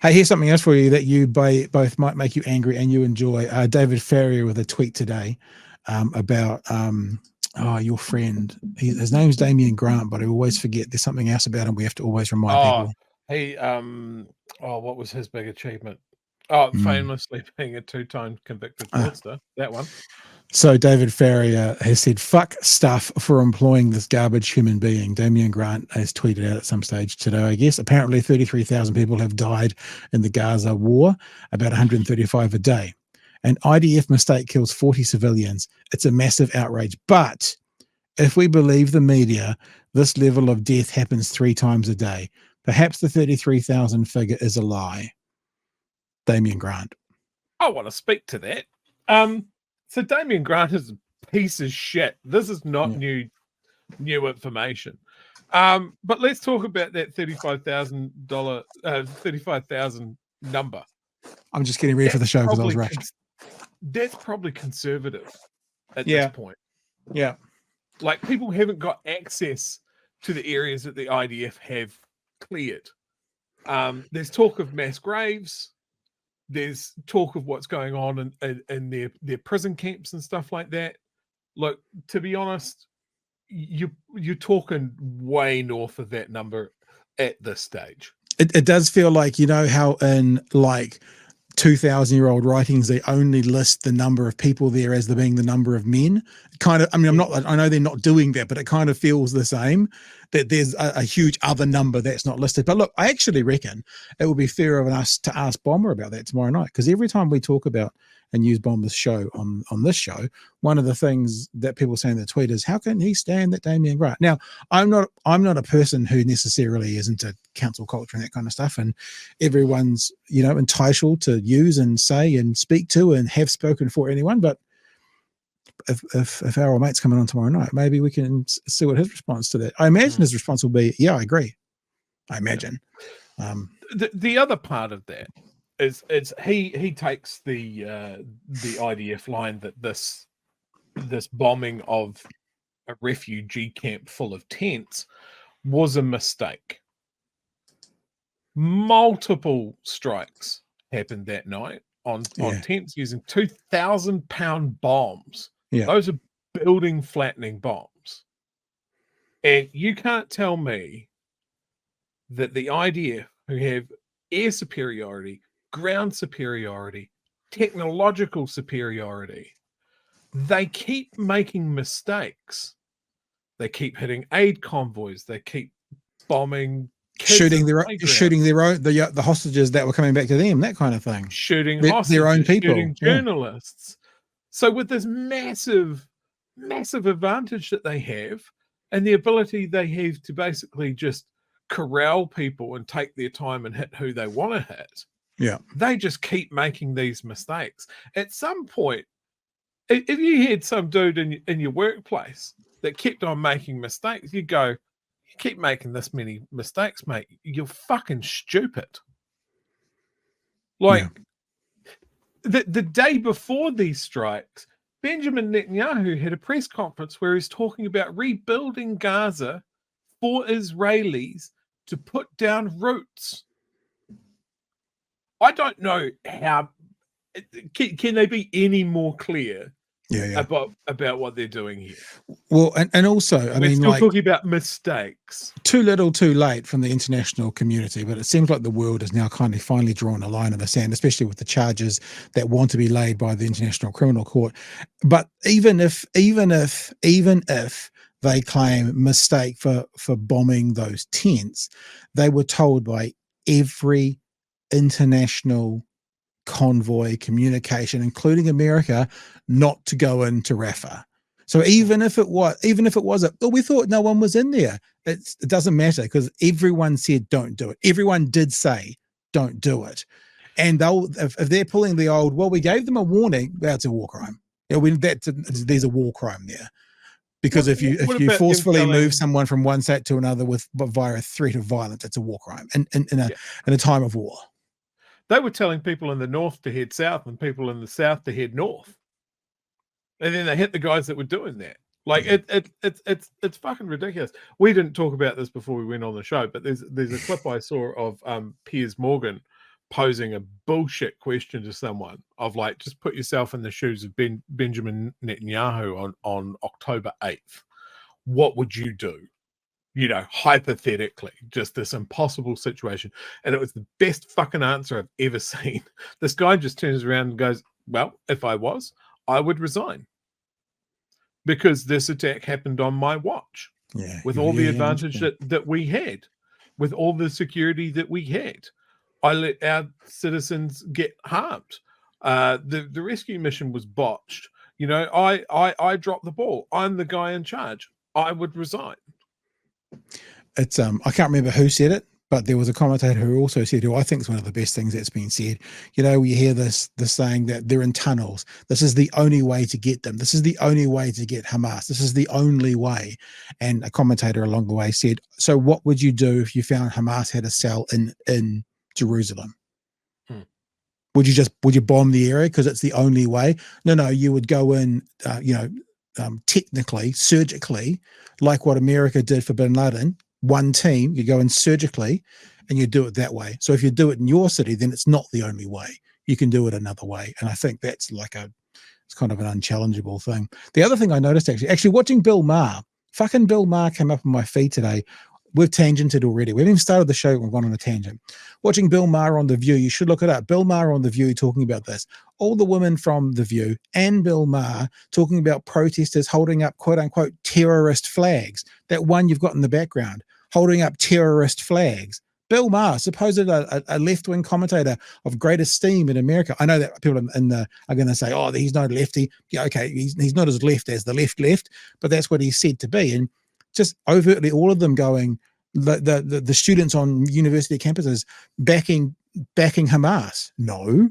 Hey, here's something else for you that you both might make you angry and you enjoy. David Farrier with a tweet today about your friend. His name's Damien Grant, but I always forget there's something else about him. We have to always remind Oh, people. he what was his big achievement? Oh, Mm. famously being a 2-time convicted fraudster. That one. So David Farrier has said, "Fuck stuff for employing this garbage human being." Damien Grant has tweeted out at some stage today, I guess. Apparently 33,000 people have died in the Gaza war, about 135 a day. An IDF mistake kills 40 civilians. It's a massive outrage. But if we believe the media, this level of death happens 3 times a day. Perhaps the 33,000 figure is a lie. Damien Grant. I want to speak to that. So Damien Grant is a piece of shit. This is not Yeah. new information. But let's talk about that $35,000 number. I'm just getting ready for the show because I was Probably rushed. that's probably conservative at this Yeah. point. Yeah. Like, people haven't got access to the areas that the IDF have cleared. There's talk of mass graves. There's talk of what's going on in their prison camps and stuff like that. Look, to be honest, you're talking way north of that number at this stage. It does feel like, you know, how in like 2,000-year-old writings they only list the number of people there as being the number of men. Kind of, I mean, I know they're not doing that, but it kind of feels the same, that there's a huge other number that's not listed. But look, I actually reckon it would be fair of us to ask Bomber about that tomorrow night, because every time we talk about and use Bomber's show on this show, one of the things that people say in the tweet is, how can he stand that Damien Grant? Now, I'm not a person who necessarily is into council culture and that kind of stuff, and everyone's, you know, entitled to use and say and speak to and have spoken for anyone. But if our old mate's coming on tomorrow night, maybe we can see what his response to that. I imagine his response will be, yeah, I agree. I imagine. The other part of that is he takes the IDF line that this bombing of a refugee camp full of tents was a mistake. Multiple strikes happened that night on tents using 2,000-pound bombs. Yeah. Those are building flattening bombs. And you can't tell me that the IDF, who have air superiority, ground superiority, technological superiority, they keep making mistakes. They keep hitting aid convoys. They keep bombing, shooting the hostages that were coming back to them, that kind of thing. Shooting hostages, their own people, shooting journalists. So with this massive advantage that they have, and the ability they have to basically just corral people and take their time and hit who they want to hit, they just keep making these mistakes. At some point, if you had some dude in your workplace that kept on making mistakes, you go, you keep making this many mistakes, mate, you're fucking stupid. Like, the day before these strikes, Benjamin Netanyahu had a press conference where he's talking about rebuilding Gaza for Israelis to put down roots. I don't know how. Can they be any more clear about what they're doing here? Well, and also, I mean, still talking about mistakes. Too little, too late from the international community, but it seems like the world has now kind of finally drawn a line in the sand, especially with the charges that want to be laid by the International Criminal Court. But even if they claim mistake for bombing those tents, they were told by every international convoy communication, including America, not to go into Rafah. So even if it was, we thought no one was in there. It doesn't matter, because everyone said don't do it. Everyone did say don't do it. And if they're pulling the old, well, we gave them a warning, that's a war crime. There's a war crime there. Because if you forcefully move someone from one state to another via a threat of violence, it's a war crime in a time of war. They were telling people in the north to head south and people in the south to head north. And then they hit the guys that were doing that. Like, it's fucking ridiculous. We didn't talk about this before we went on the show, but there's a clip I saw of Piers Morgan posing a bullshit question to someone of like, just put yourself in the shoes of Benjamin Netanyahu on October 8th. What would you do? You know, hypothetically, just this impossible situation. And it was the best fucking answer I've ever seen. This guy just turns around and goes, well, if I was, I would resign. Because this attack happened on my watch. Yeah. With all the advantage that we had, with all the security that we had. I let our citizens get harmed. The rescue mission was botched. You know, I dropped the ball. I'm the guy in charge. I would resign. It's I can't remember who said it, but there was a commentator who also said, who I think is one of the best things that's been said. You know, you hear this saying that they're in tunnels. This is the only way to get them. This is the only way to get Hamas. This is the only way. And a commentator along the way said, so what would you do if you found Hamas had a cell in Jerusalem? Would you bomb the area because it's the only way? No, you would go in, technically, surgically, like what America did for bin Laden. One team, you go in surgically and you do it that way. So if you do it in your city, then it's not the only way. You can do it another way. And I think that's like it's kind of an unchallengeable thing. The other thing I noticed actually watching Bill Maher, fucking Bill Maher came up on my feed today. We've tangented already. We haven't even started the show. We've gone on a tangent. Watching Bill Maher on The View, you should look it up. Bill Maher on The View talking about this. All the women from The View and Bill Maher talking about protesters holding up quote-unquote terrorist flags. That one you've got in the background, holding up terrorist flags. Bill Maher, supposed a left-wing commentator of great esteem in America. I know that people are going to say, oh, he's not a lefty. Yeah, okay, he's not as left as the left, but that's what he's said to be. And just overtly, all of them going, the students on university campuses backing Hamas. No.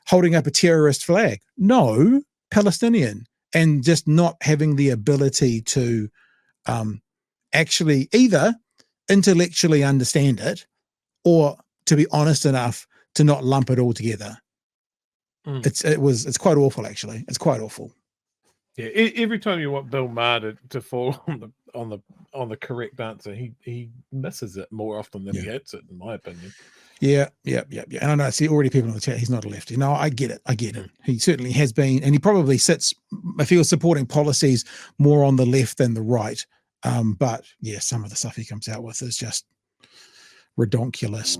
Holding up a terrorist flag. No. Palestinian. And just not having the ability to actually either intellectually understand it or to be honest enough to not lump it all together. It's quite awful, actually. It's quite awful. Yeah, every time you want Bill Maher to fall on the correct answer, he misses it more often than he hits it, in my opinion. Yeah. And I know I see already people in the chat, he's not a lefty. No, I get it. He certainly has been, and he probably sits, if he was supporting policies, more on the left than the right. But yeah, some of the stuff he comes out with is just redonkulous.